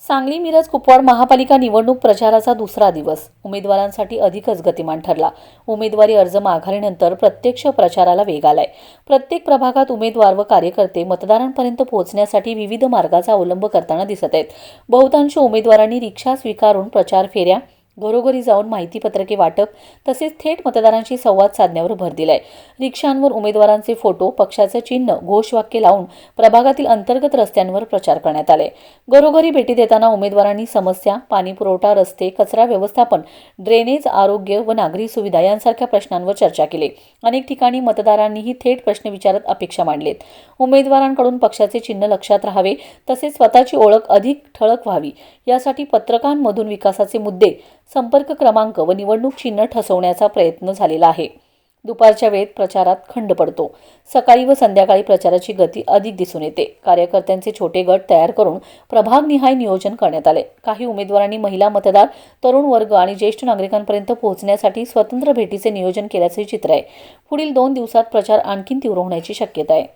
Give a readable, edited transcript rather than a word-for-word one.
सांगली मिरज कुपवाड महापालिका निवडणूक प्रचाराचा दुसरा दिवस उमेदवारांसाठी अधिकच गतिमान ठरला। उमेदवारी अर्ज माघारीनंतर प्रत्यक्ष प्रचाराला वेग आलाय। प्रत्येक प्रभागात उमेदवार व कार्यकर्ते मतदारांपर्यंत पोहोचण्यासाठी विविध मार्गाचा अवलंब करताना दिसत आहेत। बहुतांश उमेदवारांनी रिक्षा स्वीकारून प्रचार फेऱ्या, घरोघरी जाऊन माहितीपत्रके वाटप तसेच थेट मतदारांशी संवाद साधण्यावर भर दिलाय। रिक्षांवर उमेदवारांचे फोटो, पक्षाचे चिन्ह, घोषवाक्य लावून प्रभागातील अंतर्गत रस्त्यांवर प्रचार करण्यात आले। घरोघरी भेटी देताना उमेदवारांनी समस्या, पाणीपुरवठा, रस्ते, कचरा व्यवस्थापन, ड्रेनेज, आरोग्य व नागरी सुविधा यांसारख्या प्रश्नांवर चर्चा केली। अनेक ठिकाणी मतदारांनीही थेट प्रश्न विचारत अपेक्षा मांडलीत। उमेदवारांकडून पक्षाचे चिन्ह लक्षात राहावे तसेच स्वतःची ओळख अधिक ठळक व्हावी यासाठी पत्रकांमधून विकासाचे मुद्दे, संपर्क क्रमांक व निवडणूक चिन्ह ठसवण्याचा प्रयत्न झालेला आहे। दुपारच्या वेळेत प्रचारात खंड पडतो। सकाळी व संध्याकाळी प्रचाराची गती अधिक दिसून येते। कार्यकर्त्यांचे छोटे गट तयार करून प्रभागनिहाय नियोजन करण्यात आले। काही उमेदवारांनी महिला मतदार, तरुण वर्ग आणि ज्येष्ठ नागरिकांपर्यंत पोहोचण्यासाठी स्वतंत्र भेटीचे नियोजन केल्याचे चित्र आहे। पुढील 2 दिवसात प्रचार आणखी तीव्र होण्याची शक्यता आहे।